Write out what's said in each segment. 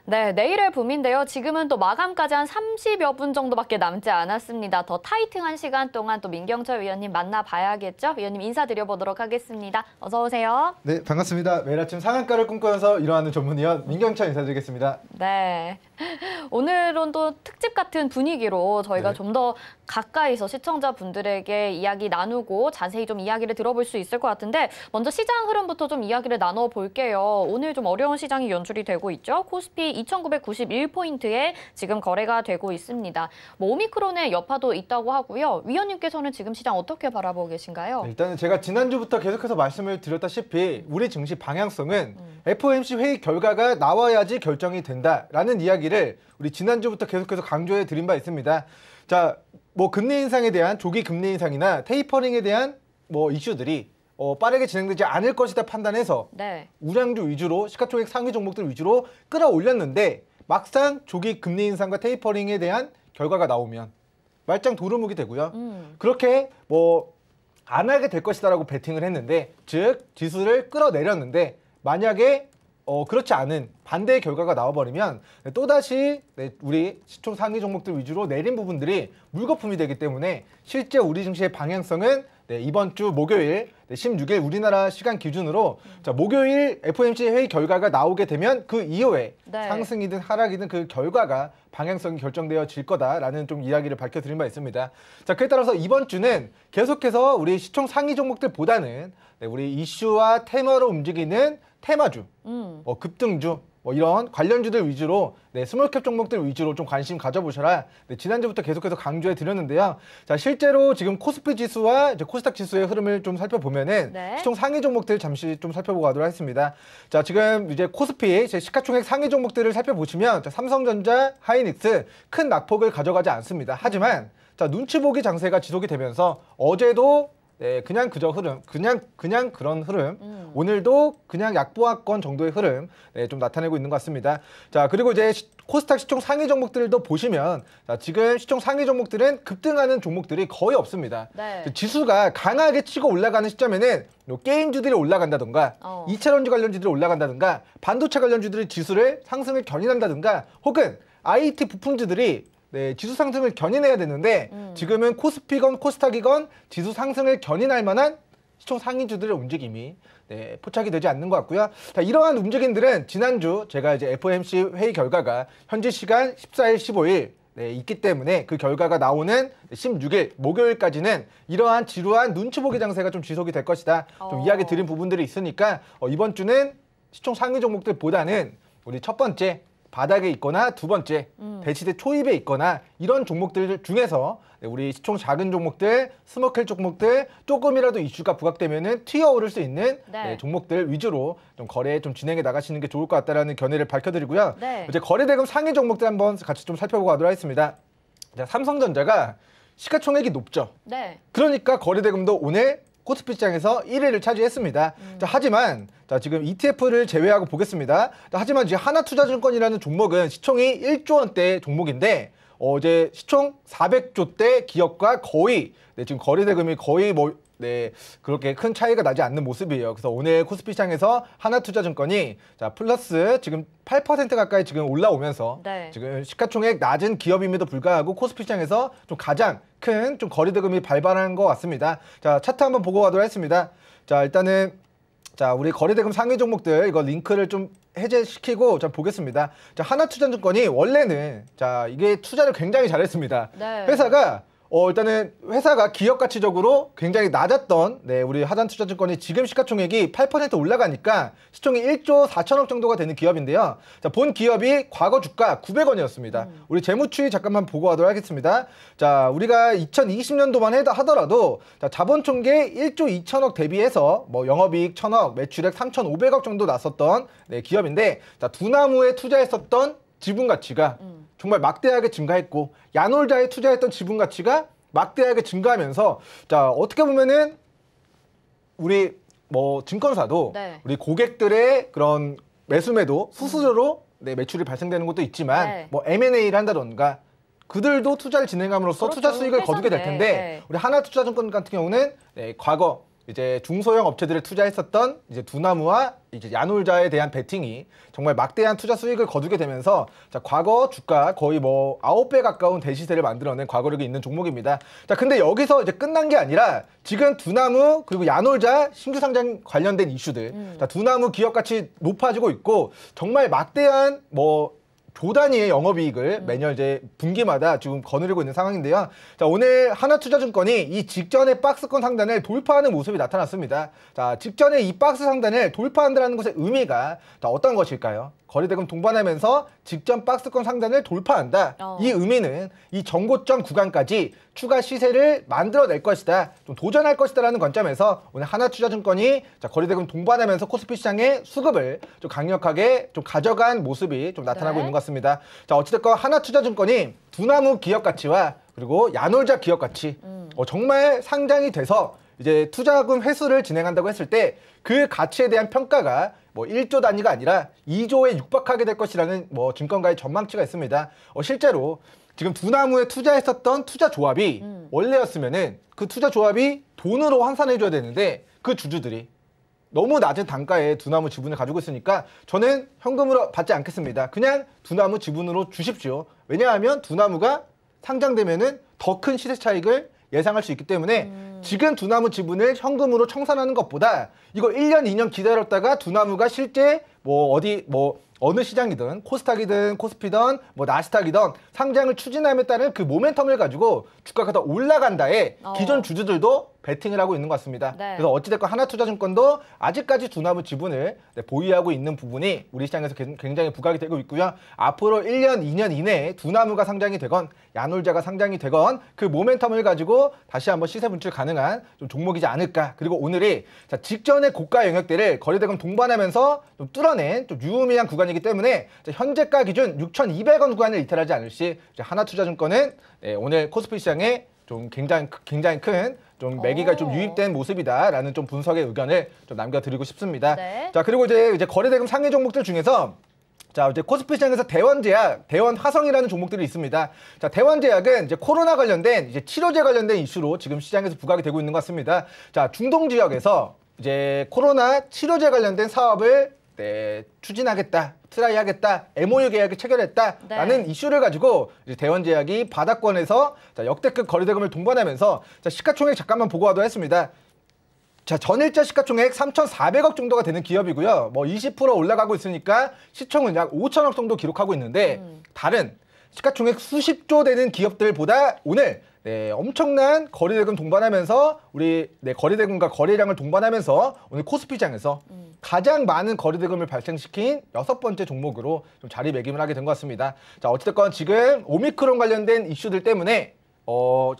네, 내일의 붐인데요. 지금은 또 마감까지 한 30여 분 정도밖에 남지 않았습니다. 더 타이팅한 시간 동안 또 민경철 위원님 만나봐야겠죠? 위원님 인사드려보도록 하겠습니다. 어서 오세요. 네, 반갑습니다. 매일 아침 상한가를 꿈꾸면서 일어나는 전문위원 민경철 인사드리겠습니다. 네, 오늘은 또 특집 같은 분위기로 저희가 네. 좀 더 가까이서 시청자분들에게 이야기 나누고 자세히 좀 이야기를 들어볼 수 있을 것 같은데 먼저 시장 흐름부터 좀 이야기를 나눠볼게요. 오늘 좀 어려운 시장이 연출이 되고 있죠. 코스피 2,991포인트에 지금 거래가 되고 있습니다. 뭐 오미크론의 여파도 있다고 하고요. 위원님께서는 지금 시장 어떻게 바라보고 계신가요? 네, 일단은 제가 지난주부터 계속해서 말씀을 드렸다시피 우리 증시 방향성은 FOMC 회의 결과가 나와야지 결정이 된다라는 이야기를 우리 지난주부터 계속해서 강조해 드린 바 있습니다. 자, 뭐 금리 인상에 대한 조기 금리 인상이나 테이퍼링에 대한 뭐 이슈들이 빠르게 진행되지 않을 것이다 판단해서 네. 우량주 위주로 시가총액 상위 종목들 위주로 끌어올렸는데 막상 조기 금리 인상과 테이퍼링에 대한 결과가 나오면 말짱 도루묵이 되고요. 그렇게 뭐 안 하게 될 것이다라고 베팅을 했는데 즉 지수를 끌어내렸는데 만약에 그렇지 않은 반대의 결과가 나와버리면 또다시 우리 시총 상위 종목들 위주로 내린 부분들이 물거품이 되기 때문에 실제 우리 증시의 방향성은 이번 주 목요일 16일 우리나라 시간 기준으로 자, 목요일 FOMC 회의 결과가 나오게 되면 그 이후에 네. 상승이든 하락이든 그 결과가 방향성이 결정되어질 거다라는 좀 이야기를 밝혀드린 바 있습니다. 자, 그에 따라서 이번 주는 계속해서 우리 시총 상위 종목들보다는 우리 이슈와 테마로 움직이는 테마주, 급등주, 뭐 이런 관련주들 위주로 스몰캡 종목들 위주로 좀 관심 가져보셔라. 지난주부터 계속해서 강조해 드렸는데요. 자, 실제로 지금 코스피 지수와 이제 코스닥 지수의 흐름을 좀 살펴보면은 네. 시총 상위 종목들 잠시 좀 살펴보고 가도록 하겠습니다. 자, 지금 이제 코스피 시가총액 상위 종목들을 살펴보시면 자, 삼성전자, 하이닉스 큰 낙폭을 가져가지 않습니다. 하지만 자, 눈치 보기 장세가 지속이 되면서 어제도 그냥 그저 흐름, 그냥 그런 흐름. 오늘도 그냥 약보합권 정도의 흐름 좀 나타내고 있는 것 같습니다. 자, 그리고 이제 코스닥 시총 상위 종목들도 보시면 자, 지금 시총 상위 종목들은 급등하는 종목들이 거의 없습니다. 네. 지수가 강하게 치고 올라가는 시점에는 게임주들이 올라간다든가 2차전지 관련주들이 올라간다든가 반도체 관련주들이 지수를 상승을 견인한다든가 혹은 IT 부품주들이 지수 상승을 견인해야 되는데 지금은 코스피건 코스닥이건 지수 상승을 견인할 만한 시총 상위주들의 움직임이 포착이 되지 않는 것 같고요. 자, 이러한 움직임들은 지난주 제가 이제 FOMC 회의 결과가 현지 시간 14일, 15일 있기 때문에 그 결과가 나오는 16일 목요일까지는 이러한 지루한 눈치 보기 장세가 좀 지속이 될 것이다. 좀 이야기 드린 부분들이 있으니까 이번 주는 시총 상위 종목들보다는 우리 첫 번째 바닥에 있거나 두 번째 대치대 초입에 있거나 이런 종목들 중에서 우리 시총 작은 종목들, 스모켈 종목들 조금이라도 이슈가 부각되면은 튀어오를 수 있는 종목들 위주로 좀 거래 좀 진행해 나가시는 게 좋을 것 같다라는 견해를 밝혀드리고요. 네. 이제 거래대금 상위 종목들 한번 같이 좀 살펴보고 가도록 하겠습니다. 자, 삼성전자가 시가총액이 높죠. 네. 그러니까 거래대금도 오늘 코스피 시장에서 1위를 차지했습니다. 자, 하지만 자, 지금 ETF를 제외하고 보겠습니다. 자, 하지만 이제 하나투자증권이라는 종목은 시총이 1조 원대 종목인데 어제 시총 400조대 기업과 거의 지금 거래대금이 거의 뭐 그렇게 큰 차이가 나지 않는 모습이에요. 그래서 오늘 코스피 시장에서 하나투자증권이 자, 플러스 지금 8% 가까이 지금 올라오면서 지금 시가총액 낮은 기업임에도 불구하고 코스피 시장에서 좀 가장 큰 좀 거래대금이 발발한 것 같습니다. 자, 차트 한번 보고 가도록 하겠습니다. 자, 일단은 자, 우리 거래대금 상위 종목들 이거 링크를 좀 해제시키고 자, 보겠습니다. 자, 하나투자증권이 원래는 자, 이게 투자를 굉장히 잘했습니다. 네. 회사가 일단은 회사가 기업 가치적으로 굉장히 낮았던 우리 하단투자증권이 지금 시가총액이 8% 올라가니까 시총이 1조 4천억 정도가 되는 기업인데요. 자, 본 기업이 과거 주가 900원이었습니다. 우리 재무추이 잠깐만 보고 가도록 하겠습니다. 자, 우리가 2020년도만 하더라도 자, 자본총계 1조 2천억 대비해서 뭐 영업이익 1,000억, 매출액 3,500억 정도 났었던 기업인데 자, 두나무에 투자했었던 지분 가치가 정말 막대하게 증가했고 야놀자에 투자했던 지분 가치가 막대하게 증가하면서 자, 어떻게 보면은 우리 뭐 증권사도 우리 고객들의 그런 매수매도 수수료로 매출이 발생되는 것도 있지만 뭐 M&A를 한다던가 그들도 투자를 진행함으로써 투자 수익을 거두게 될 텐데 우리 하나투자증권 같은 경우는 과거 이제 중소형 업체들에 투자했었던 이제 두나무와 이제 야놀자에 대한 베팅이 정말 막대한 투자 수익을 거두게 되면서 자, 과거 주가 거의 뭐 9배 가까운 대시세를 만들어낸 과거력이 있는 종목입니다. 자, 근데 여기서 이제 끝난 게 아니라 지금 두나무 그리고 야놀자 신규 상장 관련된 이슈들, 자, 두나무 기업 가치 높아지고 있고 정말 막대한 뭐 조 단위의 영업이익을 매년 이제 분기마다 지금 거느리고 있는 상황인데요. 자, 오늘 하나투자증권이 이 직전의 박스권 상단을 돌파하는 모습이 나타났습니다. 자, 직전에 이 박스 상단을 돌파한다는 것의 의미가 자, 어떤 것일까요? 거래대금 동반하면서 직전 박스권 상단을 돌파한다. 이 의미는 이 정고점 구간까지 추가 시세를 만들어낼 것이다. 좀 도전할 것이다라는 관점에서 오늘 하나투자증권이 자, 거래대금 동반하면서 코스피 시장의 수급을 좀 강력하게 좀 가져간 모습이 좀 나타나고 있는 것 같습니다. 자, 어찌됐건 하나투자증권이 두나무 기업 가치와 그리고 야놀자 기업 가치 정말 상장이 돼서 이제 투자금 회수를 진행한다고 했을 때 그 가치에 대한 평가가 뭐 1조 단위가 아니라 2조에 육박하게 될 것이라는 뭐 증권가의 전망치가 있습니다. 실제로 지금 두나무에 투자했었던 투자 조합이 원래였으면은 그 투자 조합이 돈으로 환산해줘야 되는데 그 주주들이 너무 낮은 단가에 두나무 지분을 가지고 있으니까 저는 현금으로 받지 않겠습니다. 그냥 두나무 지분으로 주십시오. 왜냐하면 두나무가 상장되면은 더 큰 시세 차익을 예상할 수 있기 때문에 지금 두나무 지분을 현금으로 청산하는 것보다 이거 1년, 2년 기다렸다가 두나무가 실제 뭐 어느 시장이든 코스닥이든 코스피든 뭐 나스닥이든 상장을 추진함에 따른 그 모멘텀을 가지고 주가가 더 올라간다에 기존 주주들도 베팅을 하고 있는 것 같습니다. 네. 그래서 어찌됐건 하나투자증권도 아직까지 두나무 지분을 보유하고 있는 부분이 우리 시장에서 굉장히 부각이 되고 있고요. 앞으로 1년, 2년 이내에 두나무가 상장이 되건 야놀자가 상장이 되건 그 모멘텀을 가지고 다시 한번 시세 분출 가능한 좀 종목이지 않을까. 그리고 오늘이 자, 직전의 고가 영역대를 거래대금 동반하면서 좀 뚫어낸 좀 유의미한 구간이기 때문에 자, 현재가 기준 6,200원 구간을 이탈하지 않을 시 하나투자증권은 오늘 코스피 시장에 좀 굉장히 큰 좀 매기가 좀 유입된 모습이다라는 좀 분석의 의견을 좀 남겨드리고 싶습니다. 네. 자, 그리고 이제 거래대금 상위 종목들 중에서 자, 이제 코스피 시장에서 대원제약, 대원화성이라는 종목들이 있습니다. 자, 대원제약은 이제 코로나 관련된 이제 치료제 관련된 이슈로 지금 시장에서 부각이 되고 있는 것 같습니다. 자, 중동 지역에서 이제 코로나 치료제 관련된 사업을 추진하겠다, 트라이하겠다, MOU 계약을 체결했다라는 이슈를 가지고 이제 대원제약이 바닥권에서 자, 역대급 거래대금을 동반하면서 자, 시가총액 잠깐만 보고하도록 했습니다. 자, 전일자 시가총액 3,400억 정도가 되는 기업이고요. 뭐 20% 올라가고 있으니까 시총은 약 5천억 정도 기록하고 있는데 다른 시가총액 수십조 되는 기업들보다 오늘 엄청난 거래대금 동반하면서 우리 거래대금과 거래량을 동반하면서 오늘 코스피 시장에서 가장 많은 거래대금을 발생시킨 6번째 종목으로 좀 자리매김을 하게 된 것 같습니다. 자, 어찌됐건 지금 오미크론 관련된 이슈들 때문에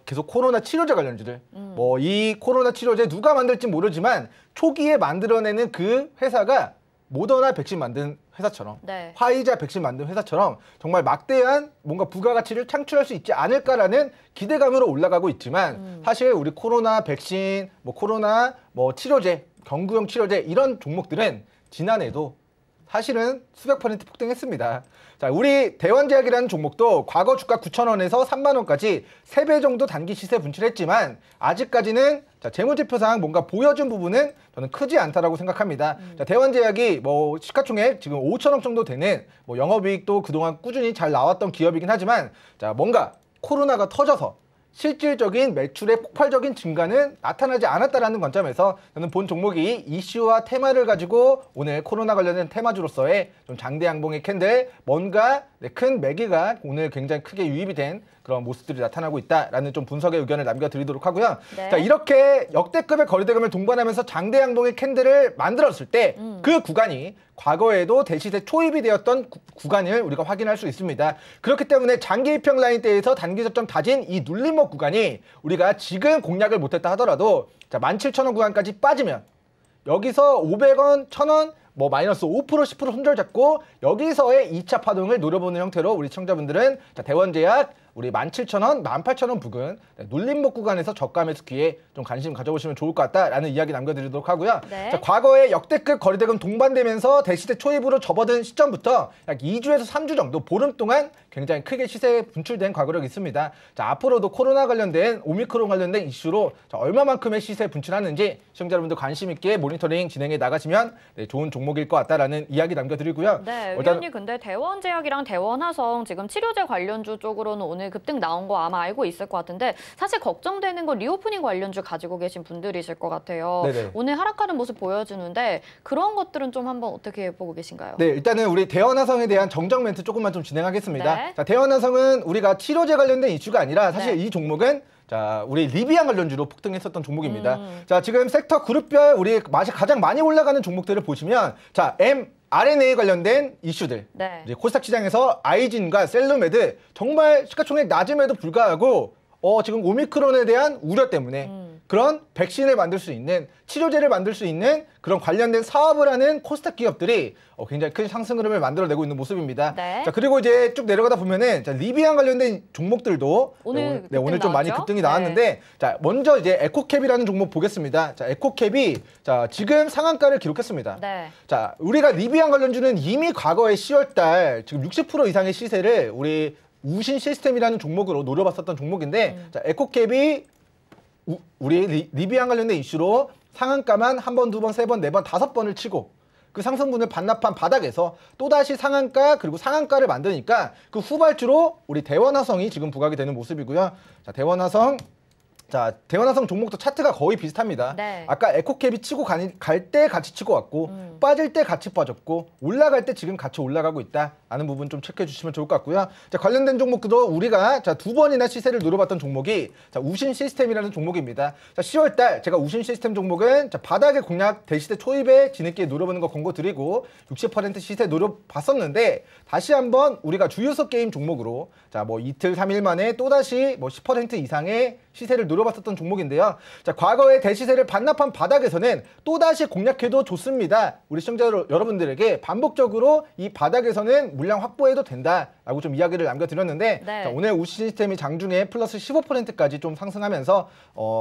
계속 코로나 치료제 관련주들 뭐 이 코로나 치료제 누가 만들지 모르지만 초기에 만들어내는 그 회사가 모더나 백신 만든 회사처럼 화이자 백신 만든 회사처럼 정말 막대한 뭔가 부가가치를 창출할 수 있지 않을까라는 기대감으로 올라가고 있지만 사실 우리 코로나 백신, 뭐 코로나 뭐 치료제, 경구용 치료제 이런 종목들은 지난해도 사실은 수백 퍼센트 폭등했습니다. 자, 우리 대원제약이라는 종목도 과거 주가 9,000원에서 30,000원까지 3배 정도 단기 시세 분출했지만 아직까지는 자, 재무제표상 뭔가 보여준 부분은 저는 크지 않다라고 생각합니다. 자, 대원제약이 뭐 시가총액 지금 5천억 정도 되는 뭐 영업이익도 그동안 꾸준히 잘 나왔던 기업이긴 하지만 자, 뭔가 코로나가 터져서 실질적인 매출의 폭발적인 증가는 나타나지 않았다라는 관점에서 저는 본 종목이 이슈와 테마를 가지고 오늘 코로나 관련된 테마주로서의 좀 장대 양봉의 캔들 뭔가 큰 매기가 오늘 굉장히 크게 유입이 된 그런 모습들이 나타나고 있다라는 좀 분석의 의견을 남겨드리도록 하고요. 자, 이렇게 역대급의 거래대금을 동반하면서 장대 양봉의 캔들을 만들었을 때 그 구간이 과거에도 대시세 초입이 되었던 구간을 우리가 확인할 수 있습니다. 그렇기 때문에 장기 입평 라인대에서 단기 저점 다진 이 눌림목 구간이 우리가 지금 공략을 못했다 하더라도 자, 17,000원 구간까지 빠지면 여기서 500원, 1,000원 뭐 마이너스 5%, 10% 손절 잡고 여기서의 2차 파동을 노려보는 형태로 우리 시청자분들은 자, 대원제약 우리 17,000원, 18,000원 부근 눌림목 구간에서 저가 매수 기회에 좀 관심 가져보시면 좋을 것 같다라는 이야기 남겨드리도록 하고요. 네. 자, 과거에 역대급 거래대금 동반되면서 대시대 초입으로 접어든 시점부터 약 2주에서 3주 정도 보름 동안 굉장히 크게 시세에 분출된 과거력이 있습니다. 자, 앞으로도 코로나 관련된 오미크론 관련된 이슈로 자, 얼마만큼의 시세에 분출하는지 시청자 여러분들 관심 있게 모니터링 진행해 나가시면 네, 좋은 종목일 것 같다라는 이야기 남겨드리고요. 네, 위원님 근데 대원제약이랑 대원화성 지금 치료제 관련주 쪽으로는 오늘 급등 나온 거 아마 알고 있을 것 같은데 사실 걱정되는 건 리오프닝 관련주 가지고 계신 분들이실 것 같아요. 네네. 오늘 하락하는 모습 보여주는데 그런 것들은 좀 한번 어떻게 보고 계신가요? 네, 일단은 우리 대원화성에 대한 정정 멘트 조금만 좀 진행하겠습니다. 네. 자, 대원화성은 우리가 치료제 관련된 이슈가 아니라 사실 네. 이 종목은 자, 우리 리비안 관련주로 폭등했었던 종목입니다. 자, 지금 섹터 그룹별 우리 가장 많이 올라가는 종목들을 보시면 자, mRNA 관련된 이슈들. 네. 이제 코스닥 시장에서 아이진과 셀루메드 정말 시가총액 낮음에도 불구하고 지금 오미크론에 대한 우려 때문에 그런 백신을 만들 수 있는 치료제를 만들 수 있는 그런 관련된 사업을 하는 코스닥 기업들이 굉장히 큰 상승 흐름을 만들어내고 있는 모습입니다. 네. 자, 그리고 이제 쭉 내려가다 보면은 자, 리비안 관련된 종목들도 오늘 오늘 좀 많이 나왔죠? 급등이 나왔는데 자, 먼저 이제 에코캡이라는 종목 보겠습니다. 자, 에코캡이 자, 지금 상한가를 기록했습니다. 네. 자, 우리가 리비안 관련주는 이미 과거에 10월 달 지금 60% 이상의 시세를 우리 우신 시스템이라는 종목으로 노려봤었던 종목인데 자, 에코캡이 우리 리비안 관련된 이슈로 상한가만 한 번, 두 번, 세 번, 네 번, 다섯 번을 치고 그 상승분을 반납한 바닥에서 또다시 상한가 그리고 상한가를 만드니까 그 후발주로 우리 대원화성이 지금 부각이 되는 모습이고요. 자, 대원화성 종목도 차트가 거의 비슷합니다. 네. 아까 에코캡이 치고 갈 때 같이 치고 왔고 빠질 때 같이 빠졌고 올라갈 때 지금 같이 올라가고 있다라는 부분 좀 체크해 주시면 좋을 것 같고요. 자, 관련된 종목도 우리가 자, 두 번이나 시세를 노려봤던 종목이 자, 우신 시스템이라는 종목입니다. 자, 10월 달 제가 우신 시스템 종목은 자, 바닥의 공략 대시세 초입에 뒤늦게 노려보는 거 권고 드리고 60% 시세 노려봤었는데 다시 한번 우리가 주유소 게임 종목으로 자, 뭐 이틀 3일 만에 또다시 뭐 10% 이상의 시세를 노려봤었던 종목인데요. 자, 과거에 대시세를 반납한 바닥에서는 또다시 공략해도 좋습니다. 우리 시청자 여러분들에게 반복적으로 이 바닥에서는 물량 확보해도 된다라고 좀 이야기를 남겨드렸는데 네. 자, 오늘 우시 시스템이 장중에 플러스 15%까지 좀 상승하면서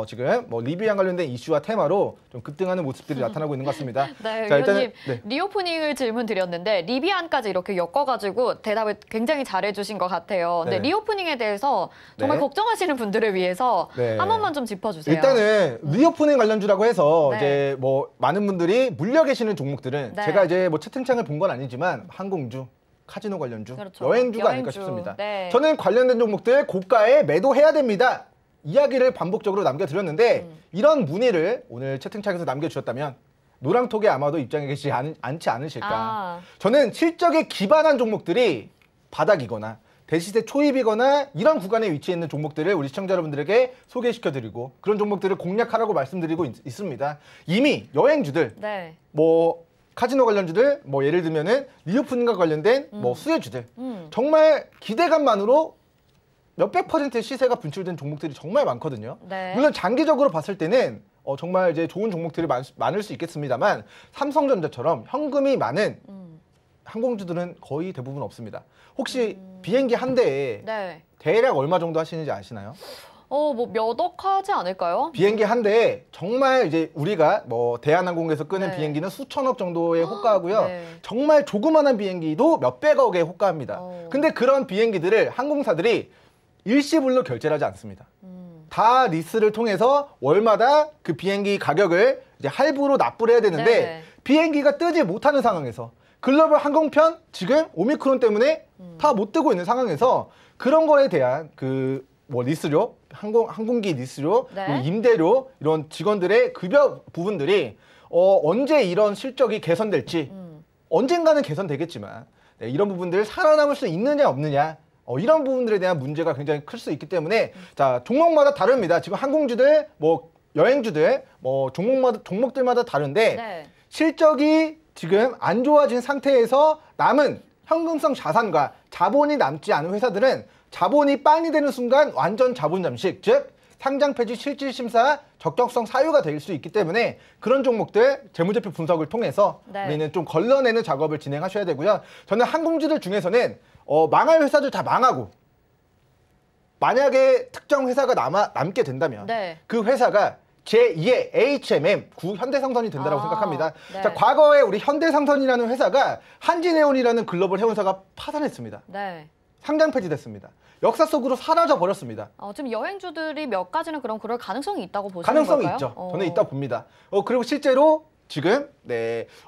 지금 뭐 리뷰랑 관련된 이슈와 테마로 좀 급등하는 모습들이 나타나고 있는 것 같습니다. 네, 자, 위원님 네. 리오프닝을 질문 드렸는데 리비안까지 이렇게 엮어가지고 대답을 굉장히 잘해주신 것 같아요. 근데 네. 리오프닝에 대해서 정말 네. 걱정하시는 분들을 위해서 네. 한 번만 좀 짚어주세요. 일단은 리오프닝 관련주라고 해서 네. 이제 뭐 많은 분들이 물려 계시는 종목들은 네. 제가 이제 뭐 채팅창을 본 건 아니지만 항공주, 카지노 관련주, 그렇죠. 여행주가 아닐까 여행주. 싶습니다. 네. 저는 관련된 종목들 고가에 매도해야 됩니다. 이야기를 반복적으로 남겨드렸는데 이런 문의를 오늘 채팅창에서 남겨주셨다면 노랑톡에 아마도 입장에 계시지 않지 않으실까. 저는 실적에 기반한 종목들이 바닥이거나 대시세 초입이거나 이런 구간에 위치해 있는 종목들을 우리 시청자 여러분들에게 소개시켜드리고 그런 종목들을 공략하라고 말씀드리고 있습니다. 이미 여행주들, 네. 뭐 카지노 관련주들, 뭐 예를 들면은 리오프닝과 관련된 뭐 수혜주들 정말 기대감만으로 몇백 %의 시세가 분출된 종목들이 정말 많거든요. 네. 물론 장기적으로 봤을 때는 정말 이제 좋은 종목들이 많을 수 있겠습니다만 삼성전자처럼 현금이 많은 항공주들은 거의 대부분 없습니다. 혹시 비행기 한 대에 네. 대략 얼마 정도 하시는지 아시나요? 뭐 몇 억 하지 않을까요? 비행기 한 대에 정말 이제 우리가 뭐 대한항공에서 끄는 네. 비행기는 수천억 정도에 호가하고요. 네. 정말 조그마한 비행기도 몇백억에 호가합니다. 근데 그런 비행기들을 항공사들이 일시불로 결제를 하지 않습니다. 다 리스를 통해서 월마다 그 비행기 가격을 이제 할부로 납부를 해야 되는데 네. 비행기가 뜨지 못하는 상황에서 글로벌 항공편 지금 오미크론 때문에 다 못 뜨고 있는 상황에서 그런 거에 대한 그 뭐 리스료, 항공기 리스료, 네. 그리고 임대료 이런 직원들의 급여 부분들이 언제 이런 실적이 개선될지 언젠가는 개선되겠지만 네, 이런 부분들 살아남을 수 있느냐 없느냐 이런 부분들에 대한 문제가 굉장히 클 수 있기 때문에 자 종목마다 다릅니다. 지금 항공주들, 뭐 여행주들, 뭐 종목들마다 다른데 네. 실적이 지금 안 좋아진 상태에서 남은 현금성 자산과 자본이 남지 않은 회사들은 자본이 빵이 되는 순간 완전 자본 잠식, 즉 상장 폐지 실질 심사 적격성 사유가 될 수 있기 때문에 그런 종목들 재무제표 분석을 통해서 네. 우리는 좀 걸러내는 작업을 진행하셔야 되고요. 저는 항공주들 중에서는 망할 회사들 다 망하고 만약에 특정 회사가 남게 된다면 네. 그 회사가 제2의 HMM, 현대상선이 된다고 생각합니다. 네. 자, 과거에 우리 현대상선이라는 회사가 한진해운이라는 글로벌 해운사가 파산했습니다. 네. 상장 폐지됐습니다. 역사 속으로 사라져 버렸습니다. 좀 여행주들이 몇 가지는 그럴 가능성이 있다고 보시는 가능성이 걸까요? 있죠. 저는 있다고 봅니다. 그리고 실제로 지금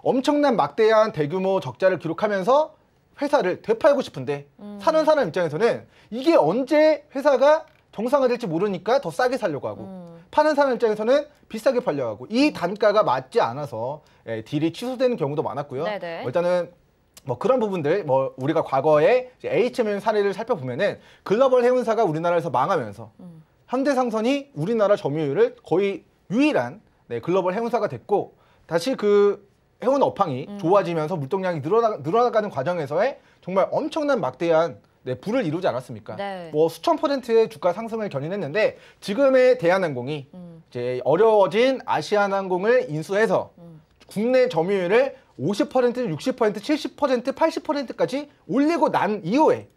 엄청난 막대한 대규모 적자를 기록하면서 회사를 되팔고 싶은데 사는 사람 입장에서는 이게 언제 회사가 정상화될지 모르니까 더 싸게 살려고 하고 파는 사람 입장에서는 비싸게 팔려고 하고 이 단가가 맞지 않아서 딜이 취소되는 경우도 많았고요. 네네. 일단은 뭐 그런 부분들 우리가 과거에 HMM 사례를 살펴보면은 글로벌 해운사가 우리나라에서 망하면서 현대상선이 우리나라 점유율을 거의 유일한 글로벌 해운사가 됐고 다시 그 해운 업황이 좋아지면서 물동량이 늘어나가는 과정에서의 정말 엄청난 막대한 부를 이루지 않았습니까? 네. 뭐 수천 %의 주가 상승을 견인했는데 지금의 대한항공이 이제 어려워진 아시아나항공을 인수해서 국내 점유율을 50%, 60%, 70%, 80%까지 올리고 난 이후에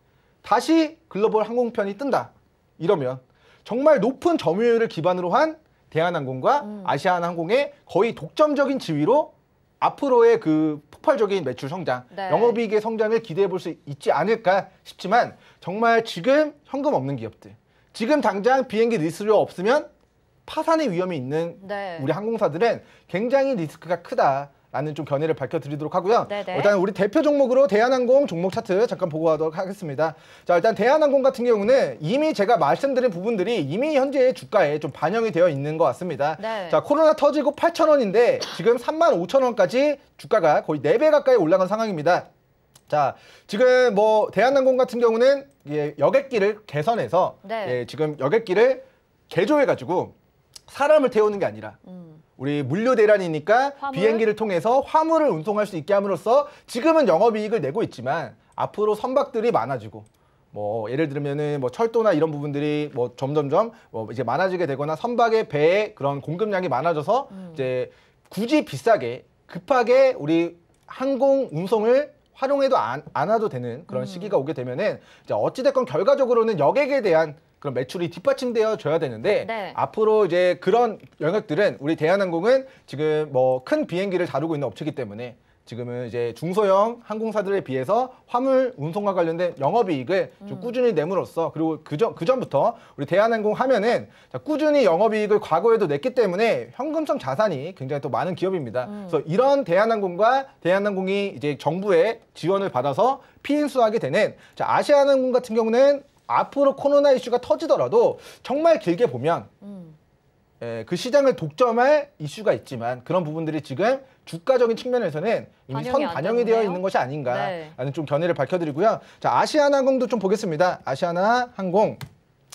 다시 글로벌 항공편이 뜬다. 이러면 정말 높은 점유율을 기반으로 한 대한항공과 아시아나항공의 거의 독점적인 지위로 앞으로의 그 폭발적인 매출 성장, 네. 영업이익의 성장을 기대해 볼 수 있지 않을까 싶지만 정말 지금 현금 없는 기업들, 지금 당장 비행기 리스료 없으면 파산의 위험이 있는 네. 우리 항공사들은 굉장히 리스크가 크다라는 좀 견해를 밝혀드리도록 하고요. 네네. 일단 우리 대표 종목으로 대한항공 종목 차트 잠깐 보고 가도록 하겠습니다. 자, 일단 대한항공 같은 경우는 이미 제가 말씀드린 부분들이 이미 현재 주가에 좀 반영이 되어 있는 것 같습니다. 네. 자, 코로나 터지고 8,000원인데 지금 35,000원까지 주가가 거의 4배 가까이 올라간 상황입니다. 자, 지금 뭐 대한항공 같은 경우는 여객기를 개선해서 네. 지금 여객기를 개조해가지고 사람을 태우는 게 아니라 우리 물류 대란이니까 화물? 비행기를 통해서 화물을 운송할 수 있게 함으로써 지금은 영업이익을 내고 있지만 앞으로 선박들이 많아지고 뭐 예를 들면은 뭐 철도나 이런 부분들이 뭐 점점점 뭐 이제 많아지게 되거나 선박의 배의 그런 공급량이 많아져서 이제 굳이 비싸게 급하게 우리 항공 운송을 활용해도 안 와도 되는 그런 시기가 오게 되면은 이제 어찌됐건 결과적으로는 여객에 대한 그런 매출이 뒷받침되어 줘야 되는데 네. 앞으로 이제 그런 영역들은 우리 대한항공은 지금 뭐 큰 비행기를 다루고 있는 업체이기 때문에 지금은 이제 중소형 항공사들에 비해서 화물 운송과 관련된 영업이익을 좀 꾸준히 내므로써 그리고 그 전부터 우리 대한항공 하면은 꾸준히 영업이익을 과거에도 냈기 때문에 현금성 자산이 굉장히 또 많은 기업입니다. 그래서 이런 대한항공과 대한항공이 이제 정부의 지원을 받아서 피인수하게 되는 아시아나항공 같은 경우는 앞으로 코로나 이슈가 터지더라도 정말 길게 보면 그 시장을 독점할 이슈가 있지만 그런 부분들이 지금 주가적인 측면에서는 이미 반영이 되어 있는 것이 아닌가라는 네. 좀 견해를 밝혀드리고요. 자, 아시아나항공도 좀 보겠습니다. 아시아나항공.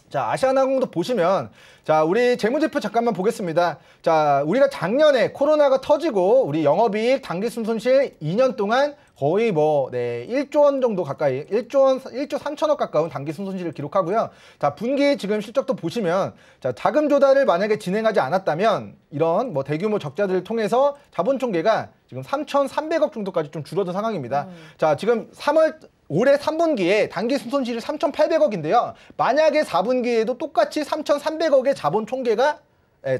자, 아시아나항공도 보시면 자, 우리 재무제표 잠깐만 보겠습니다. 자, 우리가 작년에 코로나가 터지고 우리 영업이익 당기순 손실 2년 동안 거의 뭐 1조 원 정도 가까이 1조 3천억 가까운 당기순 손실을 기록하고요. 자, 분기 지금 실적도 보시면 자, 자금 조달을 만약에 진행하지 않았다면 이런 뭐 대규모 적자들을 통해서 자본 총계가 지금 3,300억 정도까지 좀 줄어든 상황입니다. 자, 지금 올해 3분기에 당기 순손실이 3,800억인데요. 만약에 4분기에도 똑같이 3,300억의 자본 총계가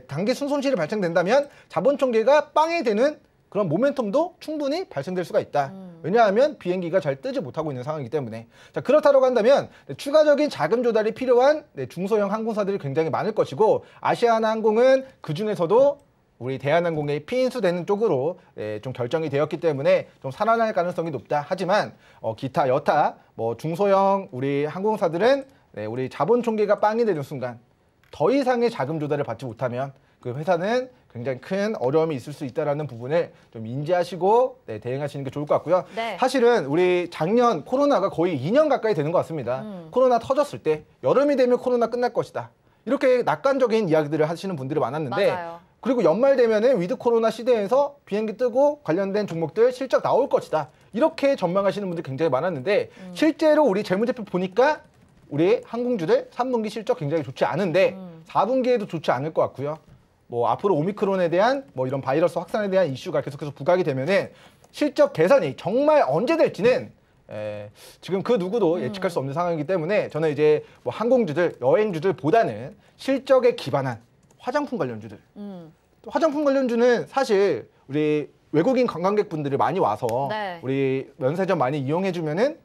당기 순손실이 발생된다면 자본 총계가 빵이 되는 그런 모멘텀도 충분히 발생될 수가 있다. 왜냐하면 비행기가 잘 뜨지 못하고 있는 상황이기 때문에. 자, 그렇다고 한다면 추가적인 자금 조달이 필요한 중소형 항공사들이 굉장히 많을 것이고 아시아나항공은 그중에서도 우리 대한항공의 피인수되는 쪽으로 좀 결정이 되었기 때문에 좀 살아날 가능성이 높다. 하지만 기타 여타 뭐 중소형 우리 항공사들은 우리 자본 총계가 빵이 되는 순간 더 이상의 자금 조달을 받지 못하면 그 회사는 굉장히 큰 어려움이 있을 수 있다는 부분을 좀 인지하시고 대응하시는 게 좋을 것 같고요. 네. 사실은 우리 작년 코로나가 거의 2년 가까이 되는 것 같습니다. 코로나 터졌을 때 여름이 되면 코로나 끝날 것이다. 이렇게 낙관적인 이야기들을 하시는 분들이 많았는데 맞아요. 그리고 연말 되면은 위드 코로나 시대에서 비행기 뜨고 관련된 종목들 실적 나올 것이다. 이렇게 전망하시는 분들이 굉장히 많았는데 실제로 우리 재무제표 보니까 우리 항공주들 3분기 실적 굉장히 좋지 않은데 4분기에도 좋지 않을 것 같고요. 뭐 앞으로 오미크론에 대한 뭐 이런 바이러스 확산에 대한 이슈가 계속해서 부각이 되면은 실적 개선이 정말 언제 될지는 지금 그 누구도 예측할 수 없는 상황이기 때문에 저는 이제 뭐 항공주들, 여행주들보다는 실적에 기반한 화장품 관련주들. 화장품 관련주는 사실 우리 외국인 관광객분들이 많이 와서 네. 우리 면세점 많이 이용해주면은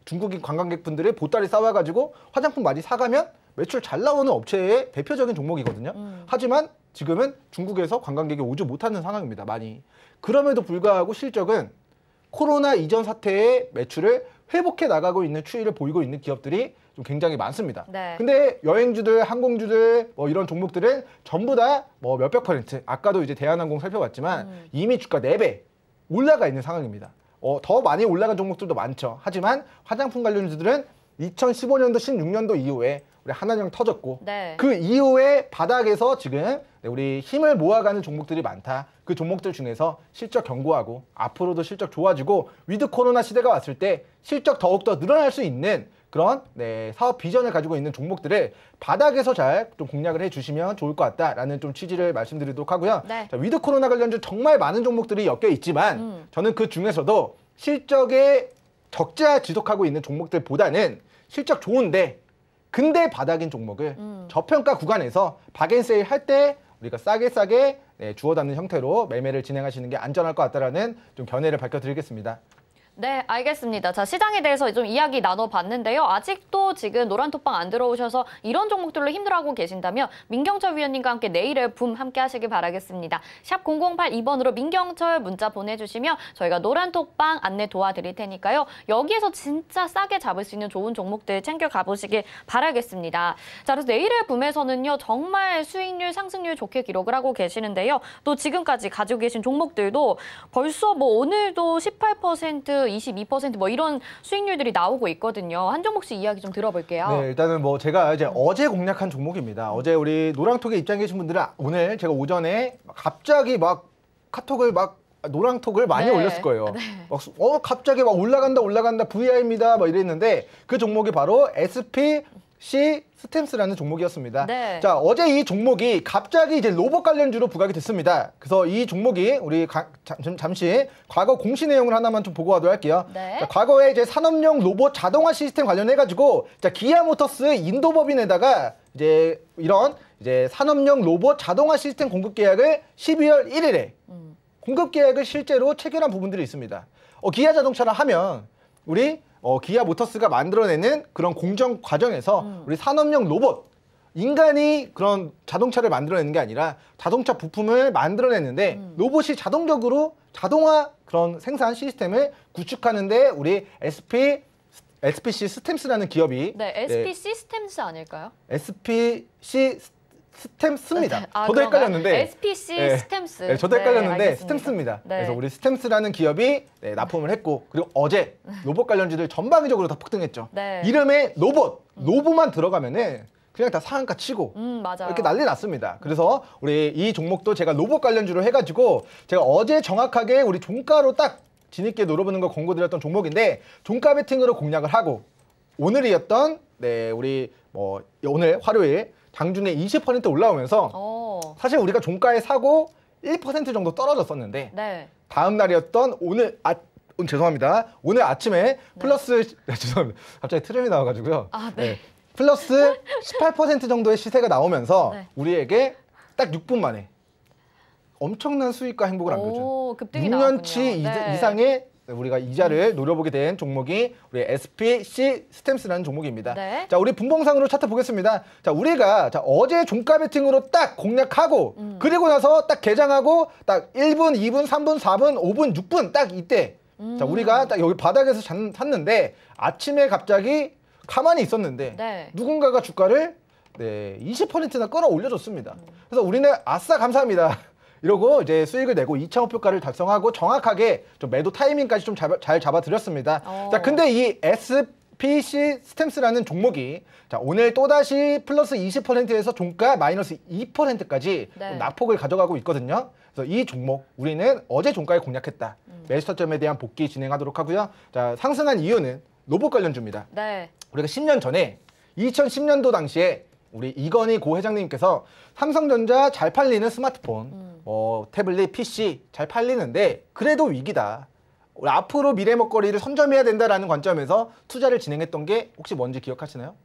중국인 관광객분들이 보따리 싸와가지고 화장품 많이 사가면 매출 잘 나오는 업체의 대표적인 종목이거든요. 하지만 지금은 중국에서 관광객이 오지 못하는 상황입니다. 많이. 그럼에도 불구하고 실적은 코로나 이전 사태의 매출을 회복해 나가고 있는 추이를 보이고 있는 기업들이 좀 굉장히 많습니다. 네. 근데 여행주들, 항공주들 뭐 이런 종목들은 전부 다 뭐 몇백 %, 아까도 이제 대한항공 살펴봤지만 이미 주가 4배 올라가 있는 상황입니다. 더 많이 올라간 종목들도 많죠. 하지만 화장품 관련주들은 2015년도, 16년도 이후에 우리 한한령 터졌고 네. 그 이후에 바닥에서 지금 우리 힘을 모아가는 종목들이 많다. 그 종목들 중에서 실적 견고하고 앞으로도 실적 좋아지고 위드 코로나 시대가 왔을 때 실적 더욱더 늘어날 수 있는 그런 사업 비전을 가지고 있는 종목들을 바닥에서 잘 좀 공략을 해주시면 좋을 것 같다라는 좀 취지를 말씀드리도록 하고요. 네. 자, 위드 코로나 관련주 정말 많은 종목들이 엮여 있지만 저는 그 중에서도 실적에 적자 지속하고 있는 종목들보다는 실적 좋은데 근데 바닥인 종목을 저평가 구간에서 박앤세일 할 때 우리가 싸게 주워 담는 형태로 매매를 진행하시는 게 안전할 것 같다라는 좀 견해를 밝혀드리겠습니다. 네, 알겠습니다. 자, 시장에 대해서 좀 이야기 나눠봤는데요. 아직도 지금 노란톡방 안 들어오셔서 이런 종목들로 힘들어하고 계신다면 민경철 위원님과 함께 내일의 붐 함께 하시길 바라겠습니다. 샵 0082번으로 민경철 문자 보내주시면 저희가 노란톡방 안내 도와드릴 테니까요. 여기에서 진짜 싸게 잡을 수 있는 좋은 종목들 챙겨 가보시길 바라겠습니다. 자, 그래서 내일의 붐에서는요. 정말 수익률, 상승률 좋게 기록을 하고 계시는데요. 또 지금까지 가지고 계신 종목들도 벌써 뭐 오늘도 18%, 22% 뭐 이런 수익률들이 나오고 있거든요. 한 종목씩 이야기 좀 들어볼게요. 네, 일단은 뭐 제가 이제 어제 공략한 종목입니다. 어제 우리 노랑톡에 입장해 계신 분들은 오늘 제가 오전에 갑자기 막 카톡을 막 노랑톡을 많이 올렸을 거예요. 네. 막 갑자기 막 올라간다 VI입니다 막 이랬는데 그 종목이 바로 SPC 스템스라는 종목이었습니다. 네. 자, 어제 이 종목이 갑자기 이제 로봇 관련주로 부각이 됐습니다. 그래서 이 종목이 우리 잠시 과거 공시 내용을 하나만 좀 보고 가도록 할게요. 네. 자, 과거에 이제 산업용 로봇 자동화 시스템 관련해가지고 기아모터스 인도법인에다가 이제 이런 이제 산업용 로봇 자동화 시스템 공급 계약을 12월 1일에 공급 계약을 실제로 체결한 부분들이 있습니다. 기아 자동차라 하면 우리 기아 모터스가 만들어내는 그런 공정 과정에서 우리 산업용 로봇, 인간이 그런 자동차를 만들어내는 게 아니라 자동차 부품을 만들어내는데 로봇이 자동적으로 자동화 그런 생산 시스템을 구축하는데 우리 SPC 스템스라는 기업이 네, SPC 스템스 아닐까요? SPC 스템스입니다. 아, 저도 그런가요? 헷갈렸는데 SPC 스템스. 네, 저도 헷갈렸는데 알겠습니다. 스템스입니다. 네. 그래서 우리 스템스라는 기업이 납품을 했고 그리고 어제 로봇 관련주들 전방위적으로 다 폭등했죠. 네. 이름에 로봇만 들어가면은 그냥 다 상한가 치고 맞아요. 이렇게 난리 났습니다. 그래서 우리 이 종목도 제가 로봇 관련주로 해가지고 제가 어제 정확하게 우리 종가로 딱 뒤늦게 노려보는 거 권고드렸던 종목인데 종가 베팅으로 공략을 하고 오늘이었던 우리 뭐 오늘 화요일 장중에 20% 올라오면서 사실 우리가 종가에 사고 1% 정도 떨어졌었는데 네. 다음 날이었던 죄송합니다. 오늘 아침에 플러스 죄송합니다. 갑자기 트램이 나와가지고요. 네. 플러스 18% 정도의 시세가 나오면서 네. 우리에게 딱 6분 만에 엄청난 수익과 행복을 안겨준 급등이 6년치 나왔군요. 이상의 우리가 이자를 노려보게 된 종목이 우리 SPC 스템스라는 종목입니다. 네. 자, 우리 분봉상으로 차트 보겠습니다. 자, 우리가 어제 종가 베팅으로 딱 공략하고 그리고 나서 딱 개장하고 딱 1분, 2분, 3분, 4분, 5분, 6분 딱 이때 자, 우리가 딱 여기 바닥에서 샀는데 아침에 갑자기 가만히 있었는데 누군가가 주가를 20%나 끌어올려줬습니다. 그래서 우리는 아싸 감사합니다. 이러고 이제 수익을 내고 2,000억표가를 달성하고 정확하게 좀 매도 타이밍까지 좀 잘 잡아드렸습니다. 자, 근데 이 SPC 스템스라는 종목이 자, 오늘 또다시 플러스 20%에서 종가 마이너스 2%까지 낙폭을 가져가고 있거든요. 그래서 이 종목 우리는 어제 종가에 공략했다. 매수타점에 대한 복귀 진행하도록 하고요. 자, 상승한 이유는 로봇 관련주입니다. 네. 우리가 10년 전에 2010년도 당시에 우리 이건희 고 회장님께서 삼성전자 잘 팔리는 스마트폰, 태블릿, PC 잘 팔리는데 그래도 위기다. 앞으로 미래 먹거리를 선점해야 된다라는 관점에서 투자를 진행했던 게 혹시 뭔지 기억하시나요?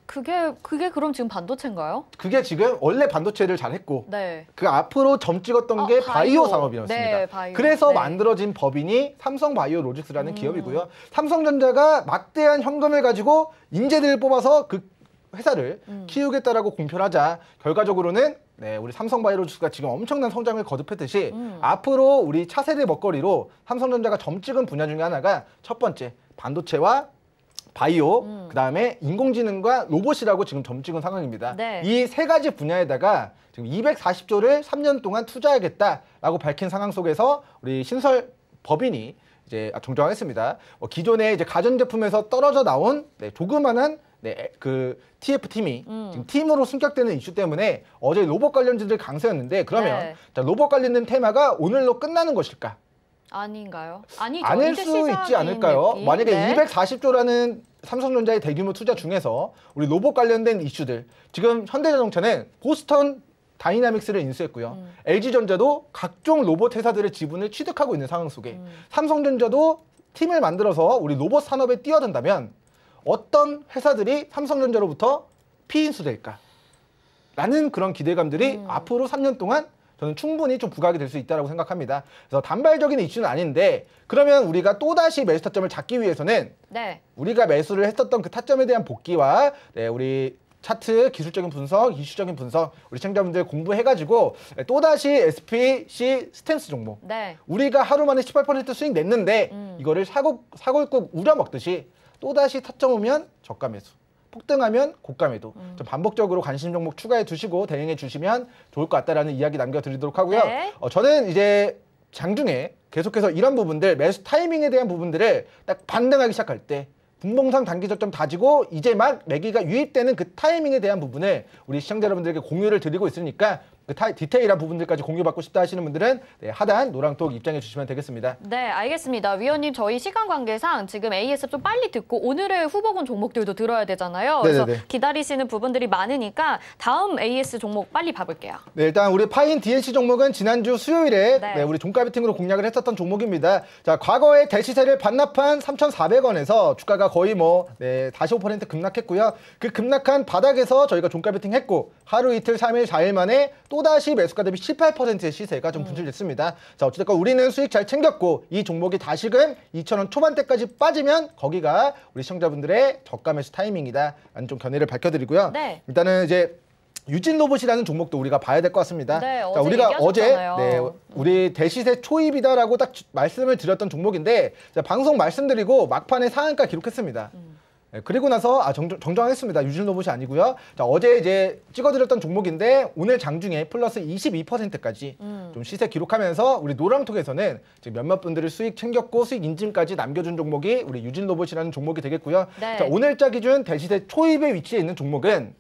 그게 그럼 지금 반도체인가요? 그게 지금 원래 반도체를 잘했고 네. 그 앞으로 점 찍었던 게 바이오 산업이었습니다. 네, 바이오. 그래서 네. 만들어진 법인이 삼성바이오로직스라는 기업이고요. 삼성전자가 막대한 현금을 가지고 인재들을 뽑아서 그 회사를 키우겠다라고 공표를 하자 결과적으로는 네, 우리 삼성바이오로직스가 지금 엄청난 성장을 거듭했듯이 앞으로 우리 차세대 먹거리로 삼성전자가 점 찍은 분야 중에 하나가 첫 번째 반도체와 바이오, 그다음에 인공지능과 로봇이라고 지금 점 찍은 상황입니다. 네. 이 세 가지 분야에다가 지금 240조를 3년 동안 투자하겠다라고 밝힌 상황 속에서 우리 신설 법인이 이제 정정했습니다. 기존에 이제 가전제품에서 떨어져 나온 조그만한 그 TF팀이 지금 팀으로 승격되는 이슈 때문에 어제 로봇 관련주들 강세였는데 그러면 네. 자, 로봇 관련된 테마가 오늘로 끝나는 것일까? 아닌가요? 아니죠. 아닐 이제 수 있지 않을까요? 느낌. 만약에 네. 240조라는 삼성전자의 대규모 투자 중에서 우리 로봇 관련된 이슈들 지금 현대자동차는 보스턴 다이나믹스를 인수했고요. LG전자도 각종 로봇 회사들의 지분을 취득하고 있는 상황 속에 삼성전자도 팀을 만들어서 우리 로봇 산업에 뛰어든다면 어떤 회사들이 삼성전자로부터 피인수될까? 라는 그런 기대감들이 앞으로 3년 동안 저는 충분히 좀 부각이 될 수 있다고 생각합니다. 그래서 단발적인 이슈는 아닌데 그러면 우리가 또다시 매수 타점을 잡기 위해서는 네. 우리가 매수를 했었던 그 타점에 대한 복귀와 우리 차트 기술적인 분석, 이슈적인 분석 우리 시청자분들 공부해가지고 또다시 SPC 스탠스 종목 네. 우리가 하루 만에 18% 수익 냈는데 이거를 사골국 우려먹듯이 또다시 타점 오면 저가 매수 폭등하면 고가 매도 좀 반복적으로 관심 종목 추가해 두시고 대응해 주시면 좋을 것 같다라는 이야기 남겨드리도록 하고요. 네. 저는 이제 장중에 계속해서 이런 부분들 매수 타이밍에 대한 부분들을 딱 반등하기 시작할 때 분봉상 단기 저점 다지고 이제 막 매기가 유입되는 그 타이밍에 대한 부분을 우리 시청자 여러분들에게 공유를 드리고 있으니까 그 디테일한 부분들까지 공유받고 싶다 하시는 분들은 하단 노랑톡 입장해 주시면 되겠습니다. 네, 알겠습니다. 위원님, 저희 시간 관계상 지금 AS 좀 빨리 듣고 오늘의 후보군 종목들도 들어야 되잖아요. 그래서 네네네. 기다리시는 부분들이 많으니까 다음 AS 종목 빨리 봐볼게요. 네, 일단 우리 파인 DLC 종목은 지난주 수요일에 네. 우리 종가 베팅으로 공략을 했었던 종목입니다. 자, 과거에 대시세를 반납한 3,400원에서 주가가 거의 45% 급락했고요. 그 급락한 바닥에서 저희가 종가 베팅했고 하루 이틀, 3일, 4일 만에 또다시 매수가 대비 18%의 시세가 좀 분출됐습니다. 자, 어찌됐건 우리는 수익 잘 챙겼고 이 종목이 다시금 2,000원 초반대까지 빠지면 거기가 우리 시청자분들의 저가 매수 타이밍이다 라는 좀 견해를 밝혀드리고요. 네. 일단은 이제 유진로봇이라는 종목도 우리가 봐야 될 것 같습니다. 네, 자, 어제 우리가 어제 얘기하셨잖아요. 우리 대시세 초입이다라고 딱 말씀을 드렸던 종목인데 자, 방송 말씀드리고 막판에 상한가 기록했습니다. 네, 그리고 나서 정정하겠습니다. 유진로봇이 아니고요. 자, 어제 이제 찍어드렸던 종목인데 오늘 장중에 플러스 22%까지 좀 시세 기록하면서 우리 노랑톡에서는 지금 몇몇 분들을 수익 챙겼고 수익 인증까지 남겨준 종목이 우리 유진로봇이라는 종목이 되겠고요. 네. 자, 오늘자 기준 대시세 초입에 위치해 있는 종목은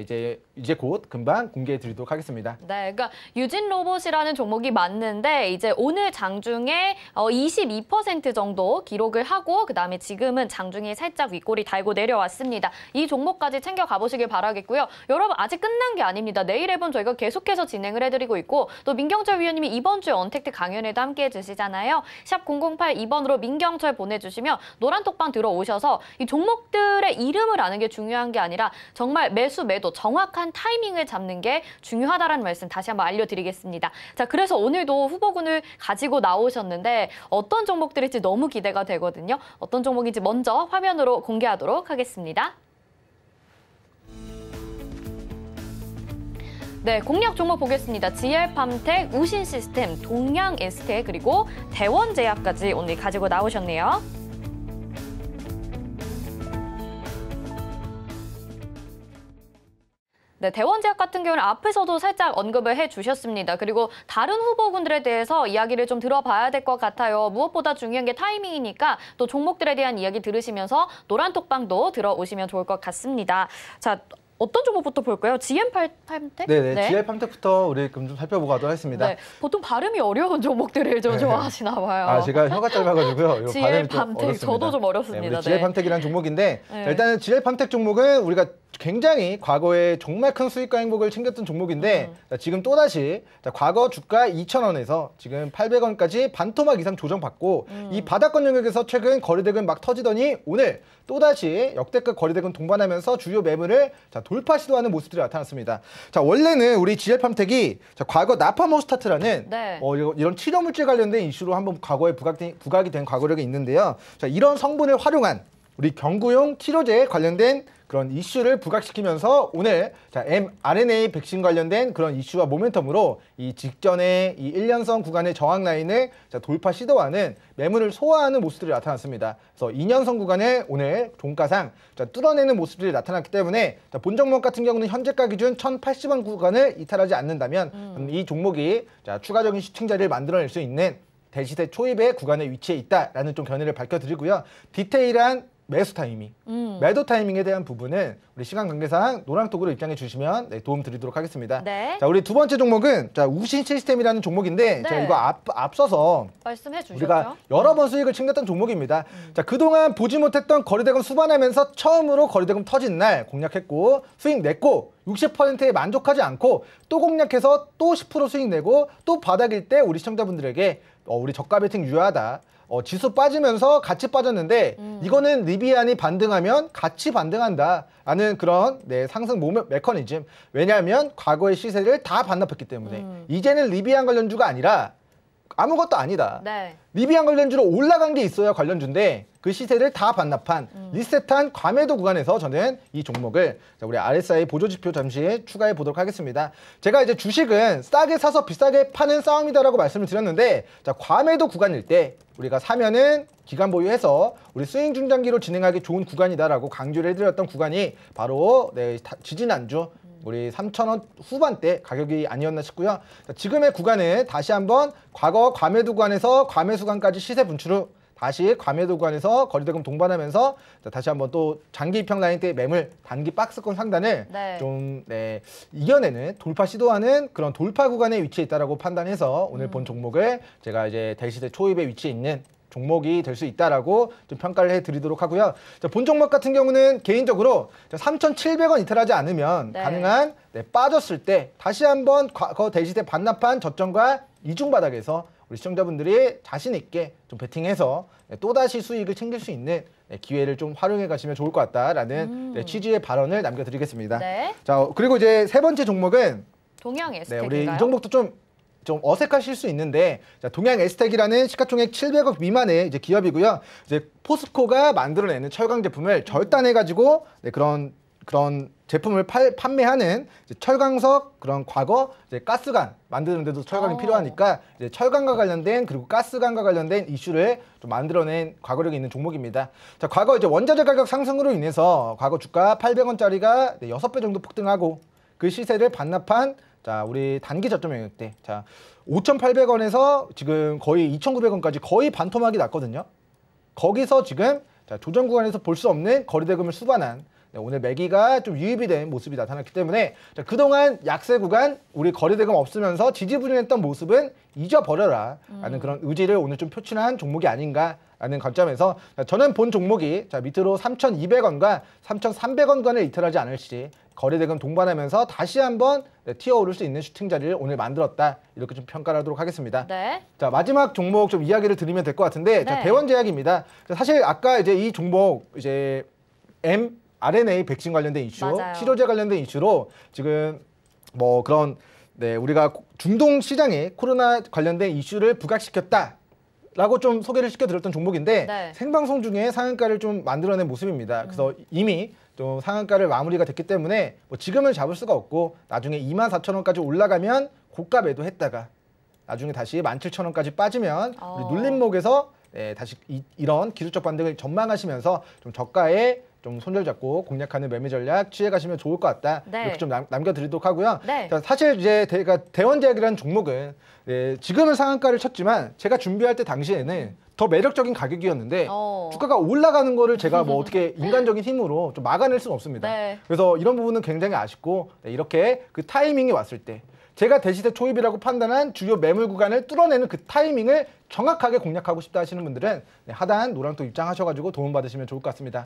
이제 곧 금방 공개해 드리도록 하겠습니다. 네, 그러니까 유진 로봇이라는 종목이 맞는데 이제 오늘 장중에 22% 정도 기록을 하고 그다음에 지금은 장중에 살짝 윗골이 달고 내려왔습니다. 이 종목까지 챙겨 가보시길 바라겠고요. 여러분 아직 끝난 게 아닙니다. 내일 앱은 저희가 계속해서 진행을 해드리고 있고 또 민경철 위원님이 이번 주에 언택트 강연에도 함께해 주시잖아요. 샵 008-2번으로 민경철 보내주시면 노란톡방 들어오셔서 이 종목들의 이름을 아는 게 중요한 게 아니라 정말 매수 매도 정확한 타이밍을 잡는 게 중요하다는 말씀 다시 한번 알려드리겠습니다. 자, 그래서 오늘도 후보군을 가지고 나오셨는데 어떤 종목들일지 너무 기대가 되거든요. 어떤 종목인지 먼저 화면으로 공개하도록 하겠습니다. 네, 공략 종목 보겠습니다. GL팜텍, 우신시스템, 동양에스테 그리고 대원제약까지 오늘 가지고 나오셨네요. 네, 대원제약 같은 경우는 앞에서도 살짝 언급을 해주셨습니다. 그리고 다른 후보군들에 대해서 이야기를 좀 들어봐야 될 것 같아요. 무엇보다 중요한 게 타이밍이니까 또 종목들에 대한 이야기 들으시면서 노란톡방도 들어오시면 좋을 것 같습니다. 자, 어떤 종목부터 볼까요? GM팜텍? 네네, GM팜텍부터 우리 좀 살펴보고 가도록 하겠습니다. 네, 보통 발음이 어려운 종목들을 좀 좋아하시나 봐요. 아, 제가 혀가 짧아가지고요. GL팜텍, 저도 좀 어렵습니다. GL팜텍이라는 종목인데 네. 자, 일단은 GL팜텍 종목은 우리가 굉장히 과거에 정말 큰 수익과 행복을 챙겼던 종목인데 자, 지금 또다시 자, 과거 주가 2,000원에서 지금 800원까지 반토막 이상 조정받고 이 바닥권 영역에서 최근 거래대금 막 터지더니 오늘 또다시 역대급 거래대금 동반하면서 주요 매물을 자, 돌파 시도하는 모습들이 나타났습니다. 자, 원래는 우리 GL팜텍이 자, 과거 나파모스타트라는 네. 이런 치료물질 관련된 이슈로 한번 과거에 부각이 된 과거력이 있는데요. 자, 이런 성분을 활용한 우리 경구용 치료제에 관련된 그런 이슈를 부각시키면서 오늘 자, mRNA 백신 관련된 그런 이슈와 모멘텀으로 이 직전에 이 1년선 구간의 저항 라인을 자, 돌파 시도하는 매물을 소화하는 모습들이 나타났습니다. 그래서 2년선 구간에 오늘 종가상 자, 뚫어내는 모습들이 나타났기 때문에 자, 본 종목 같은 경우는 현재가 기준 1,080원 구간을 이탈하지 않는다면 이 종목이 자, 추가적인 슈팅 자리를 만들어낼 수 있는 대시세 초입의 구간에 위치해 있다라는 좀 견해를 밝혀드리고요. 디테일한 매수 타이밍, 매도 타이밍에 대한 부분은 우리 시간 관계상 노랑톡으로 입장해 주시면 네, 도움 드리도록 하겠습니다. 네. 자, 우리 두 번째 종목은 자, 우신 시스템이라는 종목인데 네. 제가 이거 앞서서 말씀해 주셨죠. 우리가 여러 번 수익을 챙겼던 종목입니다. 자, 그동안 보지 못했던 거래대금 수반하면서 처음으로 거래대금 터진 날 공략했고 수익 냈고 60%에 만족하지 않고 또 공략해서 또 10% 수익 내고 또 바닥일 때 우리 시청자분들에게 우리 저가 베팅 유효하다. 지수 빠지면서 같이 빠졌는데 이거는 리비안이 반등하면 같이 반등한다 라는 그런 네, 상승 메커니즘. 왜냐하면 과거의 시세를 다 반납했기 때문에 이제는 리비안 관련주가 아니라 아무것도 아니다. 네. 리비안 관련주로 올라간 게 있어야 관련주인데 그 시세를 다 반납한 리셋한 과매도 구간에서 저는 이 종목을 자, 우리 RSI 보조지표 잠시 추가해 보도록 하겠습니다. 제가 이제 주식은 싸게 사서 비싸게 파는 싸움이다라고 말씀을 드렸는데 자, 과매도 구간일 때 우리가 사면은 기간 보유해서 우리 스윙 중장기로 진행하기 좋은 구간이다라고 강조를 해드렸던 구간이 바로 네, 지지난주 우리 3,000원 후반대 가격이 아니었나 싶고요. 자, 지금의 구간은 다시 한번 과거 과매도 구간에서 과매수 구간까지 시세 분출 후 다시 과매도 구간에서 거래대금 동반하면서 자, 다시 한번 또 장기 입형 라인 때 매물 단기 박스권 상단을 네. 좀 네, 이겨내는 돌파 시도하는 그런 돌파 구간에 위치해 있다라고 판단해서 오늘 본 종목을 제가 이제 대시세 초입에 위치해 있는 종목이 될 수 있다라고 좀 평가를 해드리도록 하고요. 자, 본 종목 같은 경우는 개인적으로 3,700원 이탈하지 않으면 네. 가능한 네, 빠졌을 때 다시 한번 과거 대시세 반납한 저점과 이중 바닥에서 우리 시청자분들이 자신 있게 좀 베팅해서 네, 또다시 수익을 챙길 수 있는 네, 기회를 좀 활용해 가시면 좋을 것 같다라는 네, 취지의 발언을 남겨드리겠습니다. 네. 자, 그리고 이제 세 번째 종목은 동양 네, 에스텍인가요? 우리 이 종목도 좀 어색하실 수 있는데 자, 동양 에스텍이라는 시가총액 700억 미만의 이제 기업이고요. 이제 포스코가 만들어내는 철강 제품을 절단해 가지고 네, 그런 제품을 판매하는 이제 철강석 그런 과거 이제 가스관 만드는데도 철강이 필요하니까 이제 철강과 관련된 그리고 가스관과 관련된 이슈를 좀 만들어낸 과거력이 있는 종목입니다. 자, 과거 이제 원자재 가격 상승으로 인해서 과거 주가 800원짜리가 6배 정도 폭등하고 그 시세를 반납한 자, 우리 단기 저점 영역 때 자, 5,800원에서 지금 거의 2,900원까지 거의 반토막이 났거든요. 거기서 지금 자, 조정 구간에서 볼 수 없는 거래대금을 수반한 네, 오늘 매기가 좀 유입이 된 모습이 나타났기 때문에 자, 그동안 약세 구간 우리 거래대금 없으면서 지지부진했던 모습은 잊어버려라 라는 그런 의지를 오늘 좀 표출한 종목이 아닌가 라는 관점에서 자, 저는 본 종목이 자, 밑으로 3,200원과 3,300원간을 이탈하지 않을 시 거래대금 동반하면서 다시 한번 네, 튀어오를 수 있는 슈팅 자리를 오늘 만들었다 이렇게 좀 평가를 하도록 하겠습니다. 네. 자, 마지막 종목 좀 이야기를 드리면 될 것 같은데 네. 자, 대원제약입니다. 자, 사실 아까 이제 이 종목 이제 mRNA 백신 관련된 이슈, 맞아요. 치료제 관련된 이슈로 지금 뭐 그런 네, 우리가 중동 시장에 코로나 관련된 이슈를 부각시켰다. 라고 좀 소개를 시켜드렸던 종목인데 네. 생방송 중에 상한가를 좀 만들어낸 모습입니다. 그래서 이미 좀 상한가를 마무리가 됐기 때문에 뭐 지금은 잡을 수가 없고 나중에 24,000원까지 올라가면 고가 매도했다가 나중에 다시 17,000원까지 빠지면 우리 눌림목에서 네, 다시 이런 기술적 반등을 전망하시면서 좀 저가에 좀 손절 잡고 공략하는 매매 전략 취해가시면 좋을 것 같다. 네. 이렇게 좀 남겨드리도록 하고요. 네. 자, 사실 이제 대원제약이라는 종목은 네, 지금은 상한가를 쳤지만 제가 준비할 때 당시에는 더 매력적인 가격이었는데 주가가 올라가는 거를 제가 뭐 어떻게 인간적인 힘으로 좀 막아낼 수는 없습니다. 네. 그래서 이런 부분은 굉장히 아쉽고 네, 이렇게 그 타이밍이 왔을 때 제가 대시세 초입이라고 판단한 주요 매물 구간을 뚫어내는 그 타이밍을 정확하게 공략하고 싶다 하시는 분들은 네, 하단 노랑톡 입장하셔가지고 도움받으시면 좋을 것 같습니다.